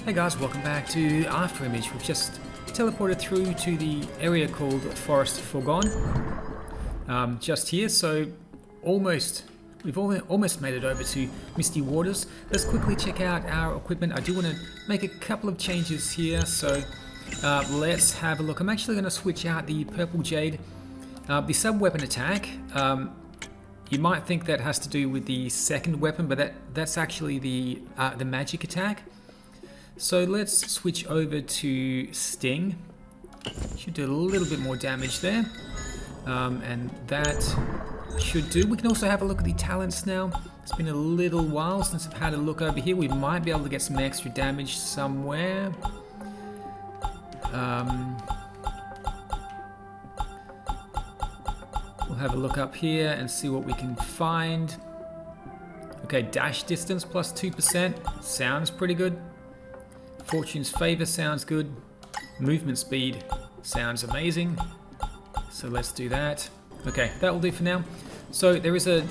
Hey guys, welcome back to Afterimage. We've just teleported through to the area called Forest Foregone. Just here, so we've almost made it over to Misty Waters. Let's quickly check out our equipment. I do want to make a couple of changes here, so let's have a look. I'm actually going to switch out the Purple Jade, the sub-weapon attack. You might think that has to do with the second weapon, but that's actually the magic attack. So let's switch over to Sting. Should do a little bit more damage there. And that should do. We can also have a look at the talents now. It's been a little while since I've had a look over here. We might be able to get some extra damage somewhere. We'll have a look up here and see what we can find. Okay, dash distance plus 2%. Sounds pretty good. Fortune's favor sounds good. Movement speed sounds amazing. So let's do that. Okay, that will do for now. So there is a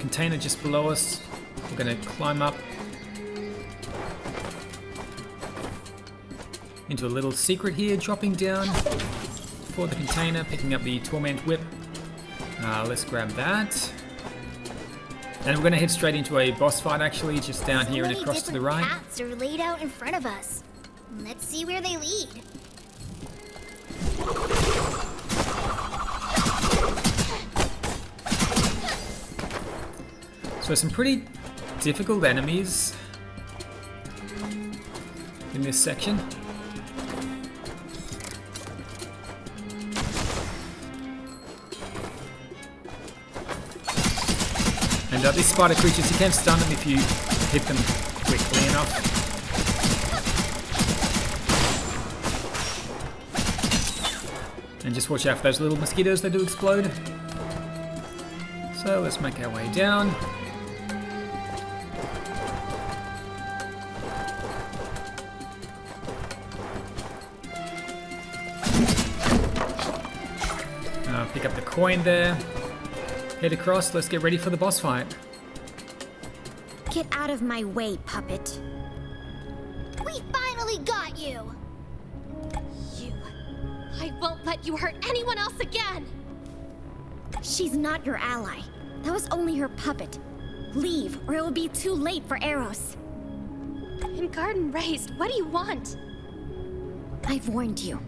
container just below us. We're going to climb up into a little secret here, dropping down for the container, picking up the Torment Whip. Let's grab that. And we're going to head straight into a boss fight, actually, just down here and across to the right. Paths are laid out in front of us. Let's see where they lead. So some pretty difficult enemies in this section. And these spider creatures, you can stun them if you hit them quickly enough. And just watch out for those little mosquitoes, they do explode. So let's make our way down. Pick up the coin there. Head across, let's get ready for the boss fight. Get out of my way, puppet. We finally got you! I won't let you hurt anyone else again! She's not your ally. That was only her puppet. Leave, or it will be too late for Eros. In Garden Raised, what do you want? I've warned you.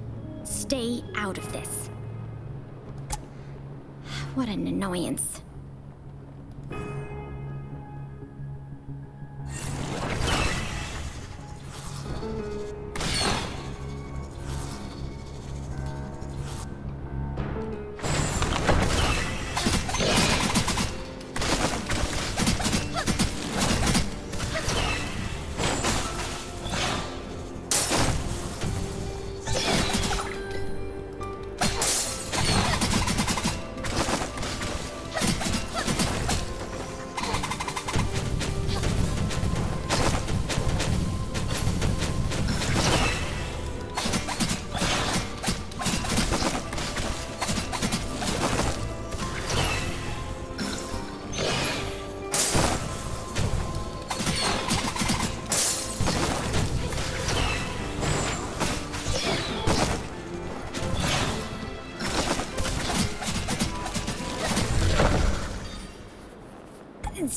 Stay out of this. What an annoyance.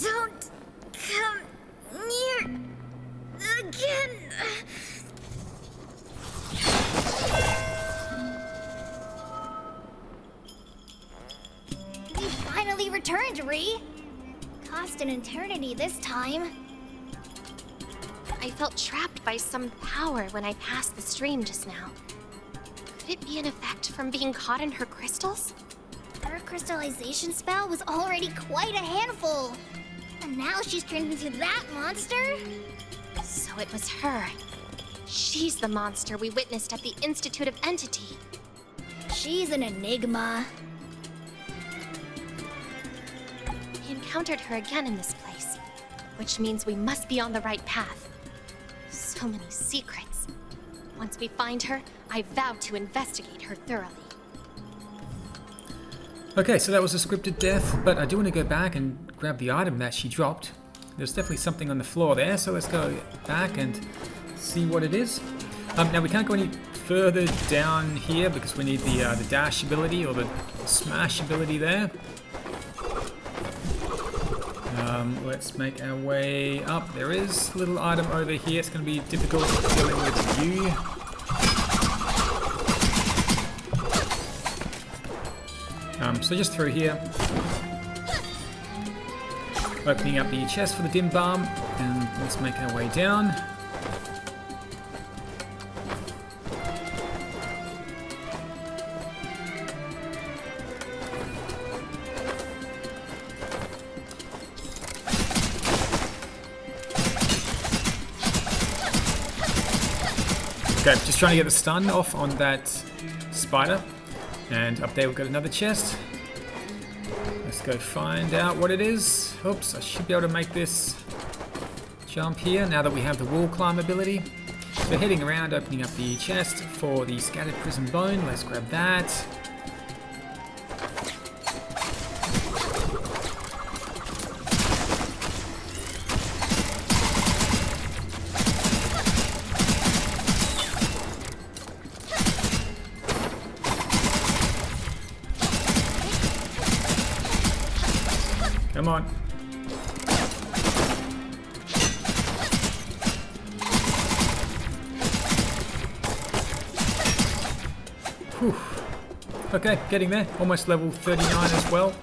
Don't come near again. We finally returned, Ree. Cost an eternity this time. I felt trapped by some power when I passed the stream just now. Could it be an effect from being caught in her crystals? Her crystallization spell was already quite a handful. And now she's turned into that monster? So it was her. She's the monster we witnessed at the Institute of Entity. She's an enigma. We encountered her again in this place, which means we must be on the right path. So many secrets. Once we find her, I vow to investigate her thoroughly. Okay, so that was a scripted death, but I do want to go back and grab the item that she dropped. There's definitely something on the floor there, so let's go back and see what it is. Now we can't go any further down here because we need the dash ability or the smash ability there. Let's make our way up. There is a little item over here. It's going to be difficult dealing with you. So just through here. Opening up the chest for the dim balm, and let's make our way down. Okay, just trying to get the stun off on that spider. And up there we've got another chest. Let's go find out what it is. Oops, I should be able to make this jump here now that we have the wall climb ability. So heading around, opening up the chest for the scattered prison bone. Let's grab that. Come on. Whew. Okay, getting there. Almost level 39 as well.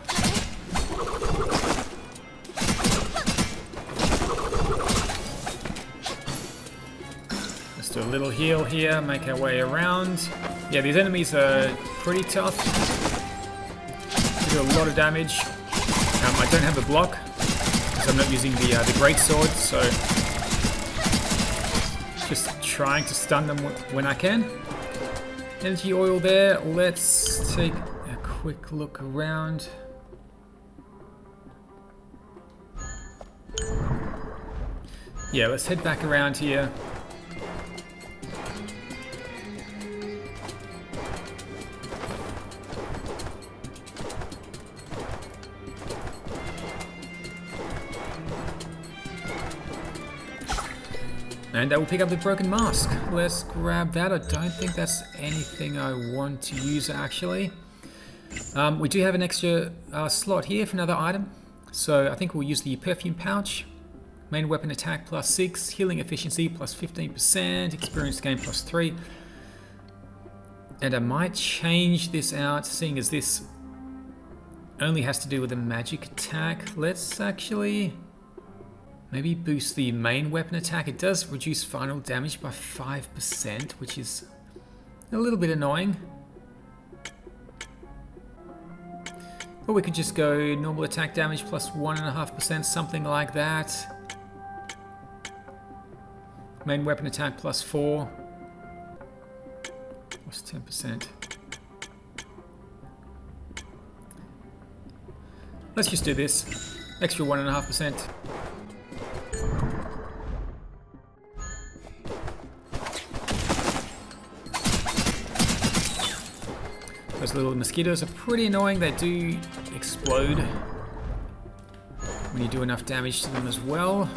Let's do a little heal here, make our way around. Yeah, these enemies are pretty tough. They do a lot of damage. I don't have the block because I'm not using the great sword, so just trying to stun them when I can. Energy oil there. Let's take a quick look around. Yeah, let's head back around here. And we'll pick up the broken mask. Let's grab that. I don't think that's anything I want to use actually. We do have an extra slot here for another item. So I think we'll use the perfume pouch. Main weapon attack +6, healing efficiency +15%, experience gain +3. And I might change this out, seeing as this only has to do with a magic attack. Let's actually maybe boost the main weapon attack. It does reduce final damage by 5%, which is a little bit annoying. Or we could just go normal attack damage +1.5%, something like that. Main weapon attack +4. What's 10%? Let's just do this. Extra 1.5%. Those little mosquitoes are pretty annoying. They do explode when you do enough damage to them as well.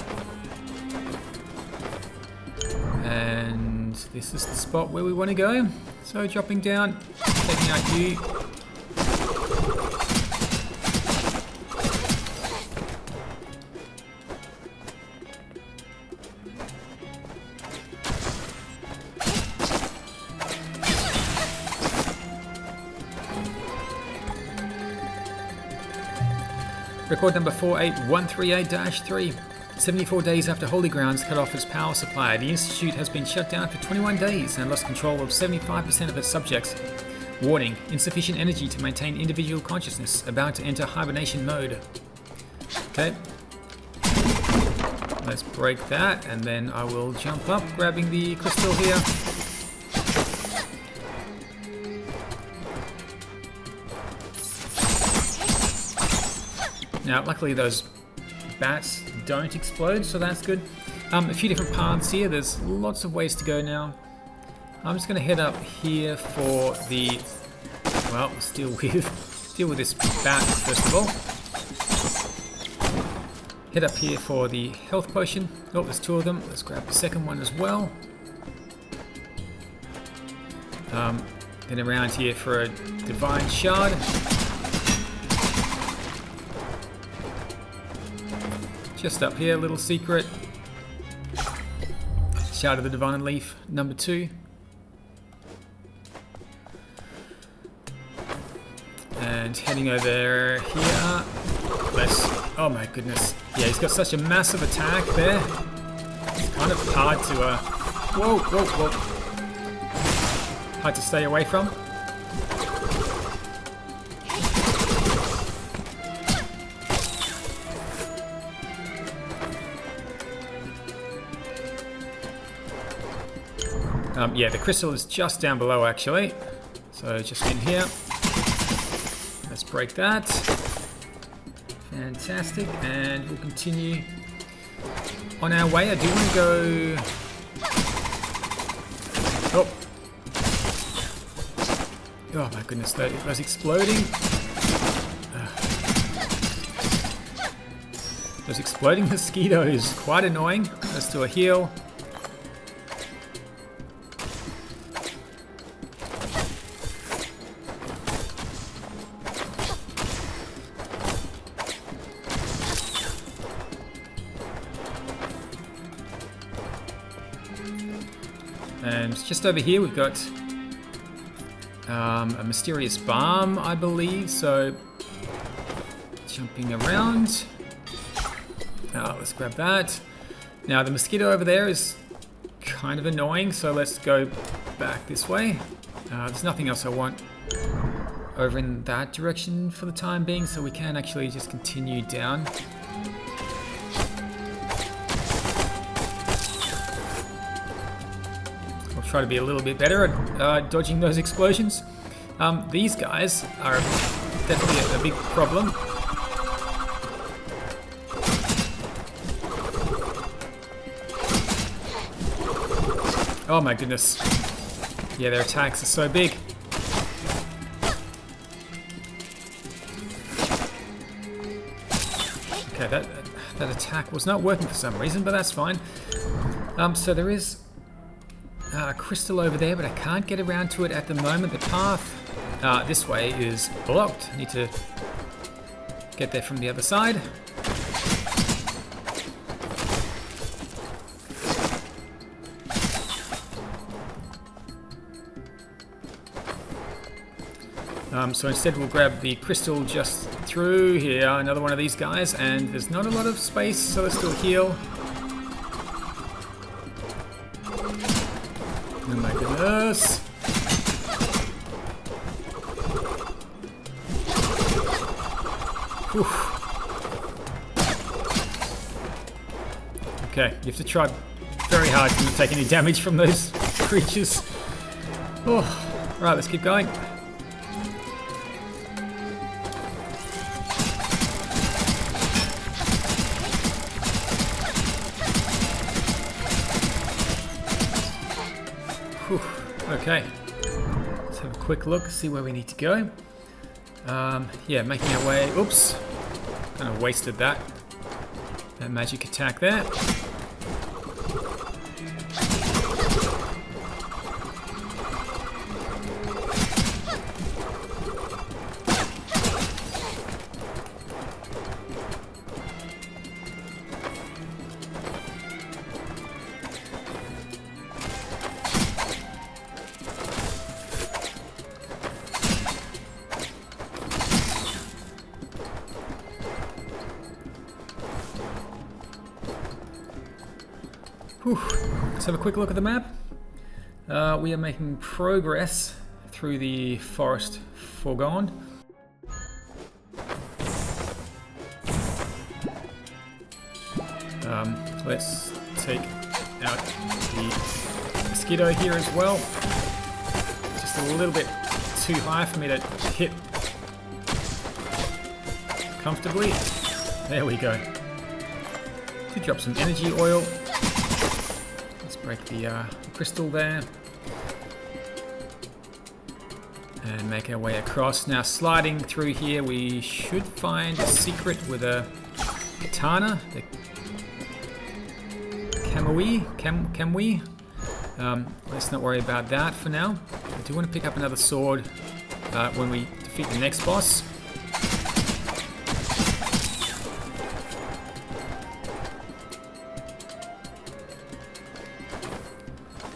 And this is the spot where we want to go. So dropping down, taking out you. Record number 48138-3. 74 days after Holy Grounds cut off its power supply, the Institute has been shut down for 21 days and lost control of 75% of its subjects. Warning, insufficient energy to maintain individual consciousness, about to enter hibernation mode. Okay. Let's break that, and then I will jump up, grabbing the crystal here. Now, luckily those bats don't explode, so that's good. A few different paths here. There's lots of ways to go now. I'm just going to head up here for the... Well, let's deal with this bat first of all. Head up here for the health potion. Oh, there's two of them. Let's grab the second one as well. Then around here for a divine shard. Just up here, little secret. Shard of the Divine Leaf, number 2. And heading over here. Oh my goodness. Yeah, he's got such a massive attack there. It's kind of hard to, whoa, whoa, whoa. Hard to stay away from. Yeah, the crystal is just down below actually. So just in here. Let's break that. Fantastic. And we'll continue on our way. I do want to go... Oh my goodness, those exploding... Those exploding mosquitoes, quite annoying. Let's do a heal. And just over here we've got a mysterious balm, I believe, so jumping around. Let's grab that. Now the mosquito over there is kind of annoying, so let's go back this way. There's nothing else I want over in that direction for the time being, so we can actually just continue down. Try to be a little bit better at dodging those explosions. These guys are definitely a big problem. Oh my goodness. Yeah, their attacks are so big. Okay, that attack was not working for some reason, but that's fine. So there is a crystal over there, but I can't get around to it at the moment. The path this way is blocked. I need to get there from the other side. So instead we'll grab the crystal just through here, another one of these guys, and there's not a lot of space, so let's do a heal. Oh my goodness. Whew. Okay, you have to try very hard to not take any damage from those creatures. Oh, right, let's keep going. Okay, let's have a quick look, see where we need to go. Yeah, making our way. Oops, kind of wasted that magic attack there. Whew. Let's have a quick look at the map. We are making progress through the forest Foregone. Let's take out the mosquito here as well. Just a little bit too high for me to hit comfortably. There we go. Did drop some energy oil. Break the crystal there and make our way across. Now sliding through here we should find a secret with a katana, the Kamui. Let's not worry about that for now. I do want to pick up another sword when we defeat the next boss.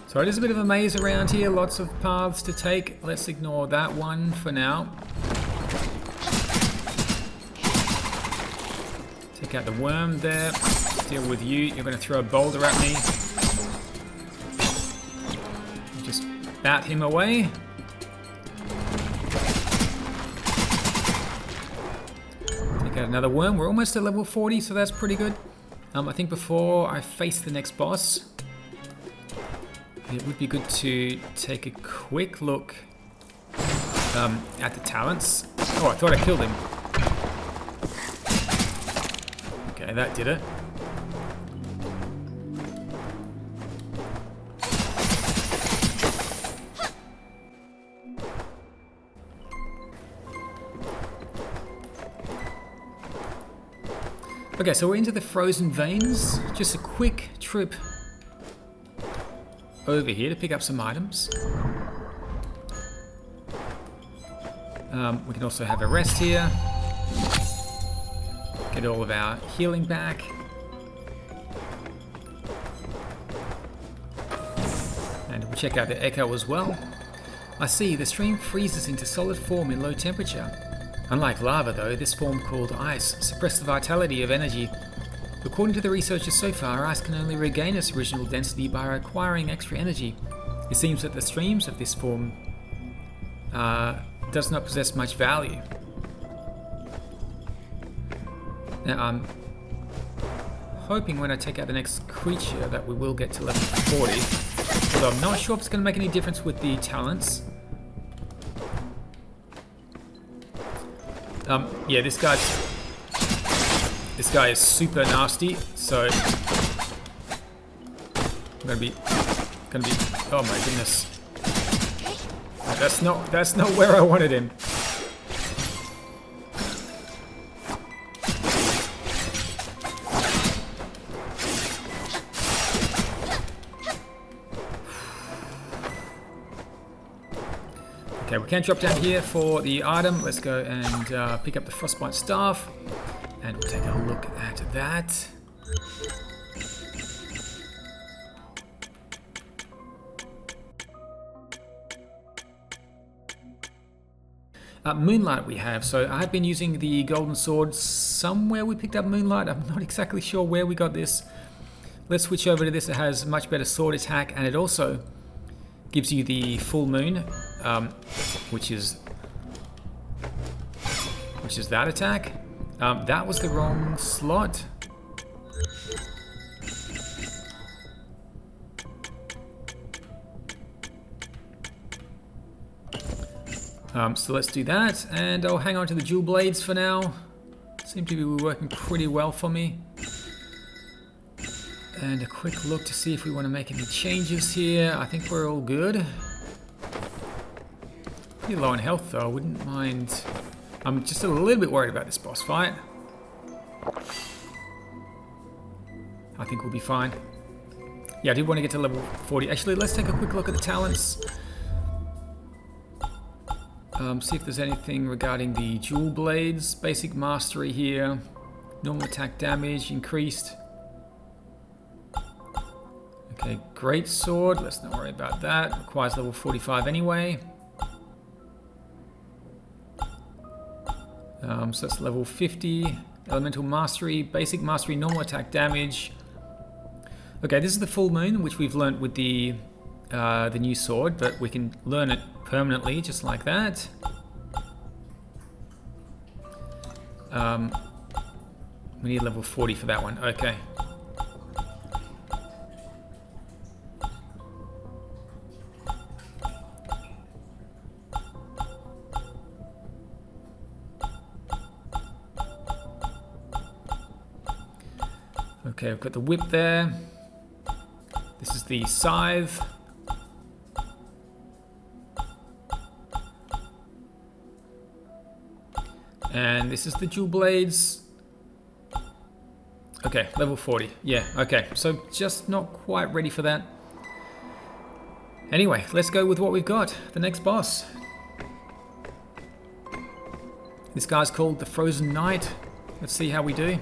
So it is a bit of a maze around here, lots of paths to take. Let's ignore that one for now. Take out the worm there. Deal with you. You're going to throw a boulder at me. Just bat him away. Take out another worm. We're almost at level 40, so that's pretty good. I think before I face the next boss, it would be good to take a quick look at the talents. Oh, I thought I killed him. Okay, that did it. Okay, so we're into the frozen veins. Just a quick trip over here to pick up some items. We can also have a rest here. Get all of our healing back. And we'll check out the echo as well. I see, the stream freezes into solid form in low temperature. Unlike lava though, this form called ice suppresses the vitality of energy. According to the researchers so far, ice can only regain its original density by acquiring extra energy. It seems that the streams of this form does not possess much value. Now I'm hoping when I take out the next creature that we will get to level 40. Although I'm not sure if it's going to make any difference with the talents. Yeah, this guy is super nasty, so I'm gonna be. Oh my goodness, that's not where I wanted him. Okay, we can drop down here for the item. Let's go and pick up the frostbite staff, and we'll take a look at that. Moonlight we have. So I have been using the golden sword. Somewhere we picked up Moonlight. I'm not exactly sure where we got this. Let's switch over to this. It has much better sword attack, and it also gives you the full moon, which is that attack. That was the wrong slot. So let's do that, and I'll hang on to the dual blades for now. Seem to be working pretty well for me. And a quick look to see if we want to make any changes here. I think we're all good. Pretty low on health though, I wouldn't mind. I'm just a little bit worried about this boss fight. I think we'll be fine. Yeah, I did want to get to level 40. Actually, let's take a quick look at the talents. See if there's anything regarding the dual blades. Basic mastery here. Normal attack damage increased. Okay, great sword. Let's not worry about that. Requires level 45 anyway. So that's level 50. Elemental mastery, basic mastery, normal attack damage. Okay, this is the full moon, which we've learnt with the new sword, but we can learn it permanently, just like that. We need level 40 for that one. Okay. Okay, I've got the whip there. This is the scythe. And this is the dual blades. Okay, level 40. Yeah, okay. So just not quite ready for that. Anyway, let's go with what we've got. The next boss. This guy's called the Frozen Knight. Let's see how we do.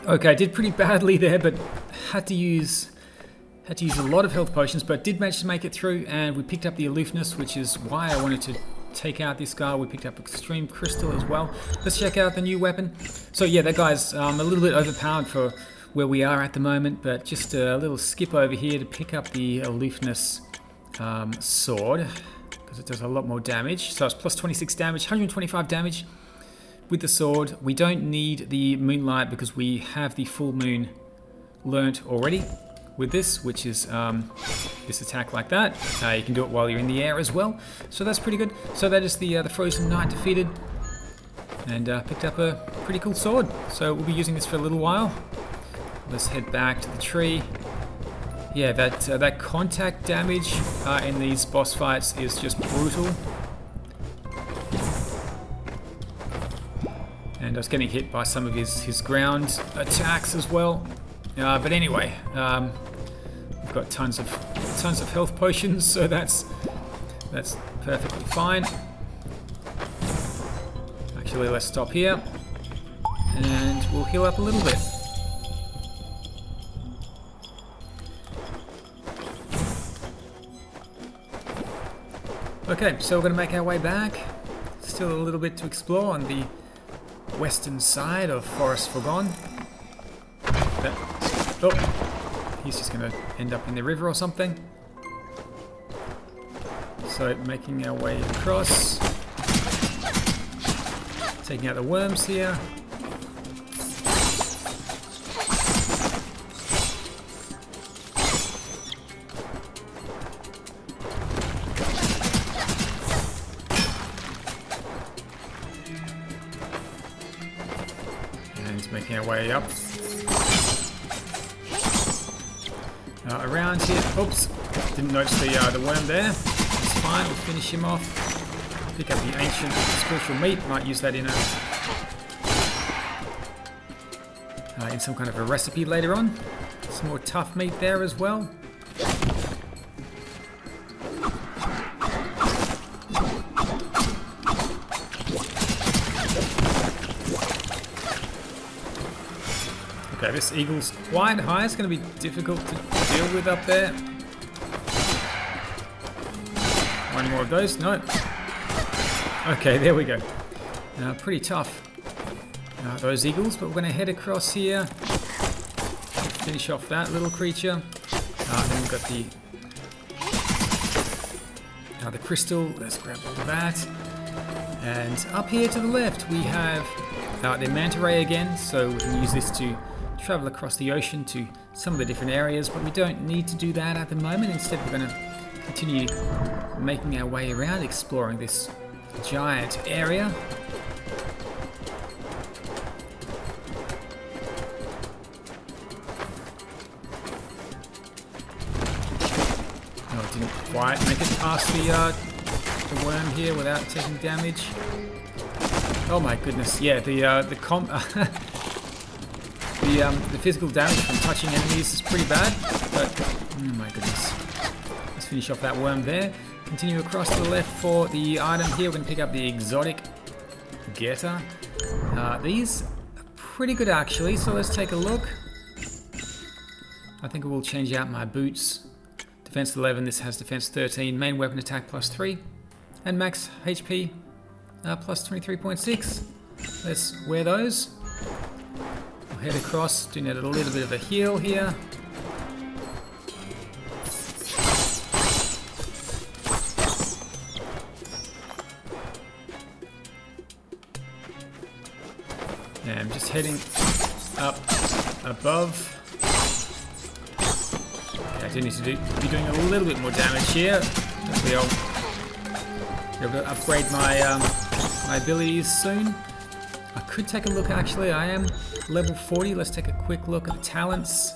Okay, I did pretty badly there, but had to use a lot of health potions, but did manage to make it through, and we picked up the aloofness, which is why I wanted to take out this guy. We picked up extreme crystal as well. Let's check out the new weapon. So yeah, that guy's a little bit overpowered for where we are at the moment, but just a little skip over here to pick up the aloofness sword, because it does a lot more damage. So it's plus 26 damage, 125 damage. With the sword, we don't need the moonlight because we have the full moon learnt already with this, which is this attack like that. You can do it while you're in the air as well, so that's pretty good. So that is the Frozen Knight defeated, and picked up a pretty cool sword. So we'll be using this for a little while. Let's head back to the tree. Yeah, that contact damage in these boss fights is just brutal. And I was getting hit by some of his ground attacks as well. But anyway, we've got tons of health potions, so that's perfectly fine. Actually, let's stop here, and we'll heal up a little bit. Okay, so we're going to make our way back. Still a little bit to explore on the western side of Forest Foregone. Oh, he's just going to end up in the river or something. So making our way across, taking out the worms here. Making our way up. Around here. Oops, didn't notice the worm there. It's fine, we'll finish him off. Pick up the ancient spiritual meat. Might use that in some kind of a recipe later on. Some more tough meat there as well. Okay, this eagle's quite high. It's going to be difficult to deal with up there. One more of those. No. Okay, there we go. Pretty tough, those eagles, but we're going to head across here. Finish off that little creature. Then we've got the crystal. Let's grab all of that. And up here to the left we have the manta ray again, so we can use this to travel across the ocean to some of the different areas, but we don't need to do that at the moment. Instead we're going to continue making our way around, exploring this giant area. Oh, didn't quite make it past the worm here without taking damage. Oh my goodness, yeah, the physical damage from touching enemies is pretty bad, but oh my goodness. Let's finish off that worm there. Continue across to the left for the item here. We're going to pick up the exotic getter. These are pretty good actually, so let's take a look. I think I will change out my boots. Defense 11, this has defense 13, main weapon attack +3, and max HP plus 23.6. Let's wear those. We'll head across, do need a little bit of a heal here. And I'm just heading up above. Okay, I do need to be doing a little bit more damage here. Hopefully I'll be able to upgrade my my abilities soon. I could take a look actually. I am level 40. Let's take a quick look at the talents.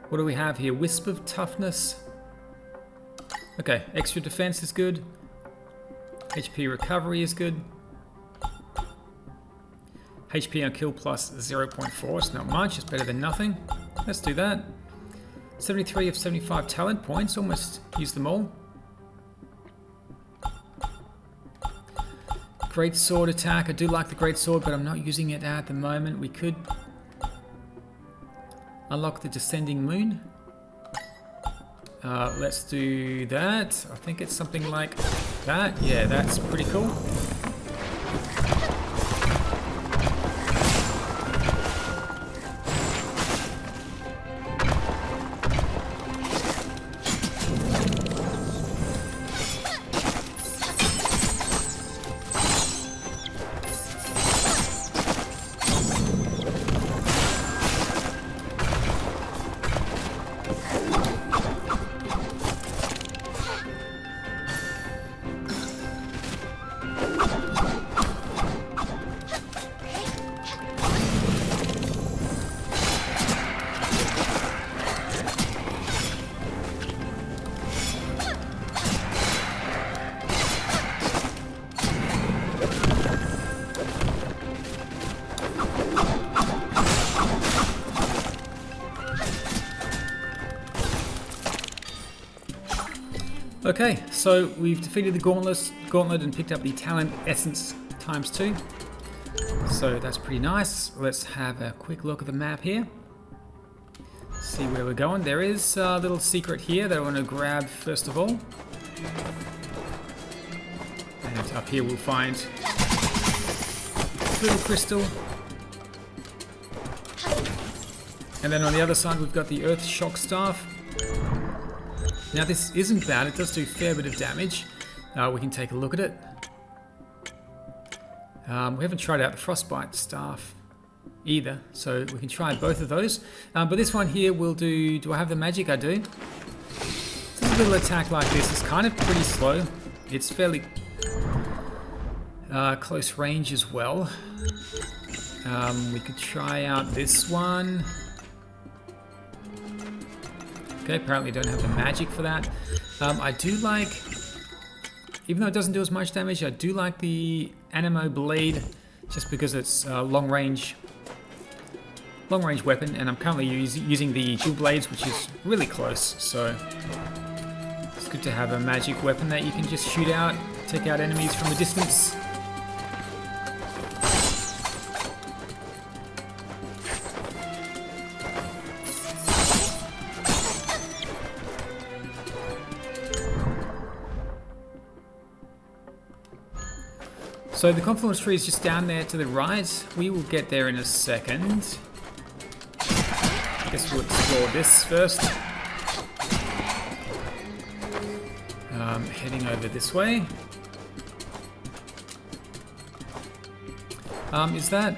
What do we have here? Wisp of toughness. Okay, extra defense is good. HP recovery is good. HP on kill plus 0.4. It's not much. It's better than nothing. Let's do that. 73 of 75 talent points. Almost used them all. Great sword attack. I do like the great sword, but I'm not using it at the moment. We could unlock the descending moon. Let's do that. I think it's something like that. Yeah, that's pretty cool. Okay, so we've defeated the gauntlet and picked up the talent essence ×2. So that's pretty nice. Let's have a quick look at the map here. See where we're going. There is a little secret here that I want to grab first of all. And up here we'll find a little crystal. And then on the other side we've got the Earth Shock Staff. Now this isn't bad, it does do a fair bit of damage. We can take a look at it. We haven't tried out the Frostbite Staff either, so we can try both of those. But this one here will do I have the magic? I do. So a little attack like this is kind of pretty slow. It's fairly close range as well. We could try out this one. Okay, apparently don't have the magic for that. I do like, even though it doesn't do as much damage, I do like the Anemo Blade, just because it's a long range weapon, and I'm currently using the dual blades, which is really close, so it's good to have a magic weapon that you can just shoot out, take out enemies from a distance. So the confluence tree is just down there to the right. We will get there in a second. guess we'll explore this first. Heading over this way. Is that...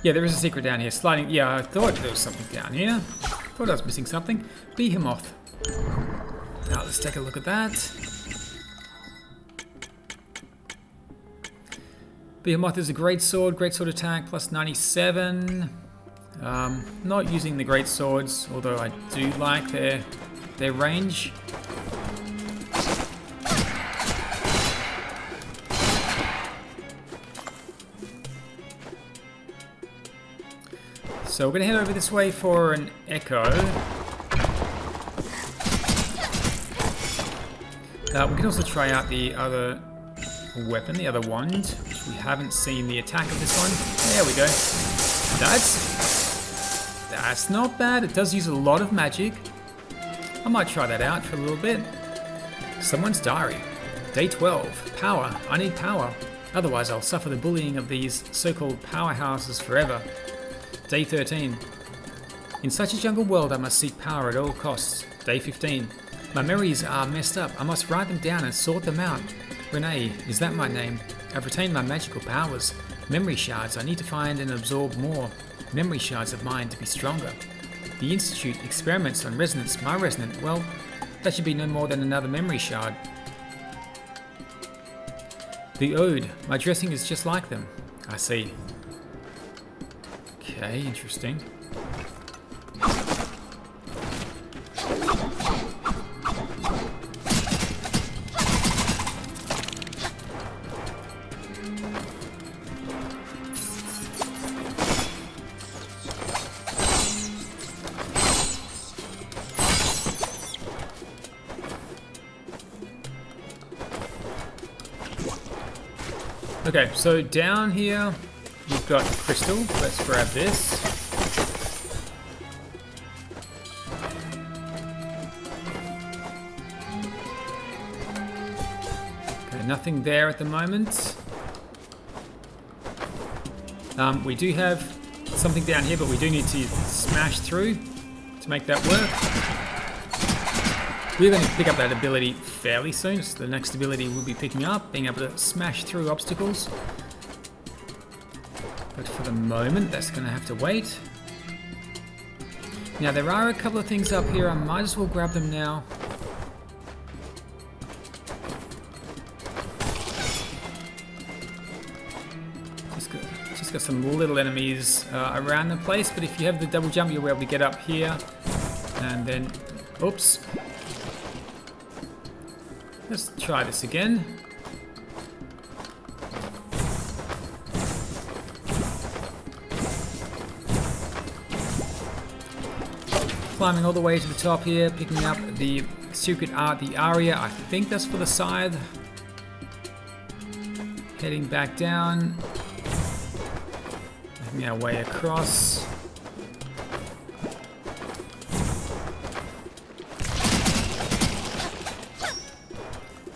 Yeah, there is a secret down here. Sliding... Yeah, I thought there was something down here. Thought I was missing something. Behemoth. Now, let's take a look at that. Behemoth is a great sword attack, plus 97. Not using the great swords, although I do like their range. So we're going to head over this way for an echo. We can also try out the other weapon, the other wand, which we haven't seen the attack of this one. There we go. That's not bad. It does use a lot of magic. I might try that out for a little bit. Someone's diary. Day 12. Power. I need power. Otherwise I'll suffer the bullying of these so-called powerhouses forever. Day 13. In such a jungle world I must seek power at all costs. Day 15. My memories are messed up. I must write them down and sort them out. Renee, is that my name? I've retained my magical powers. Memory shards. I need to find and absorb more memory shards of mine to be stronger. The Institute experiments on resonance. My resonant, well, that should be no more than another memory shard. The Ode. My dressing is just like them. I see. Okay, interesting. Okay, so down here we've got crystal. Let's grab this. Okay, nothing there at the moment. We do have something down here, but we do need to smash through to make that work. We're going to pick up that ability fairly soon. So the next ability we'll be picking up, being able to smash through obstacles. But for the moment, that's going to have to wait. Now there are a couple of things up here. I might as well grab them now. Just got some little enemies around the place, but if you have the double jump, you'll be able to get up here. And then, oops. Let's try this again. Climbing all the way to the top here, picking up the secret art, the aria. I think that's for the scythe. Heading back down. Making our way across.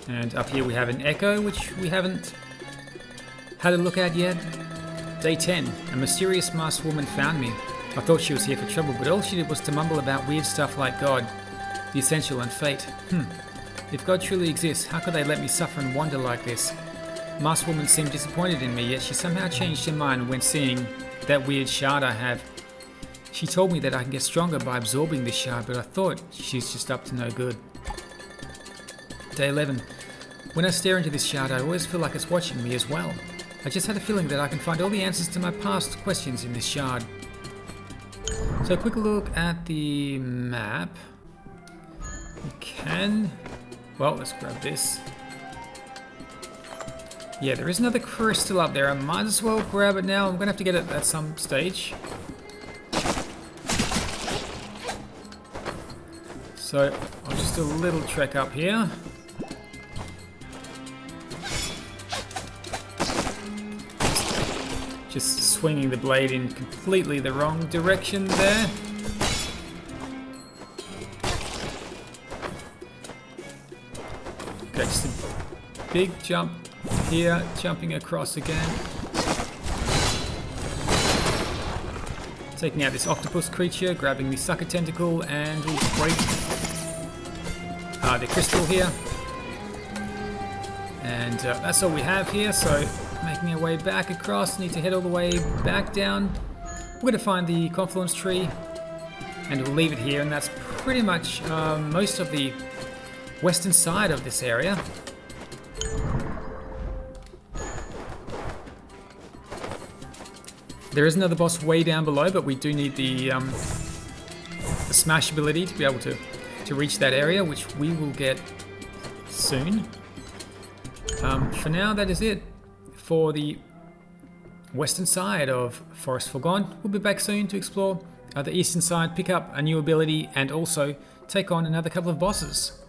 And up here we have an echo, which we haven't had a look at yet. Day 10. A mysterious masked woman found me. I thought she was here for trouble, but all she did was to mumble about weird stuff like God, the essential, and fate. If God truly exists, how could they let me suffer and wander like this? Masked woman seemed disappointed in me, yet she somehow changed her mind when seeing that weird shard I have. She told me that I can get stronger by absorbing this shard, but I thought she's just up to no good. Day 11. When I stare into this shard, I always feel like it's watching me as well. I just had a feeling that I can find all the answers to my past questions in this shard. So a quick look at the map. We can... Well, let's grab this. Yeah, there is another crystal up there. I might as well grab it now. I'm going to have to get it at some stage. So, I'll just do a little trek up here. Just swinging the blade in completely the wrong direction there. Okay, just a big jump here, jumping across again. Taking out this octopus creature, grabbing the sucker tentacle, and we'll break the crystal here. And that's all we have here, so making our way back across, need to head all the way back down. We're going to find the confluence tree, and we'll leave it here, and that's pretty much most of the western side of this area. There is another boss way down below, but we do need the smash ability to be able to reach that area, which we will get soon. For now, that is it for the western side of Forest Foregone. We'll be back soon to explore the eastern side, pick up a new ability, and also take on another couple of bosses.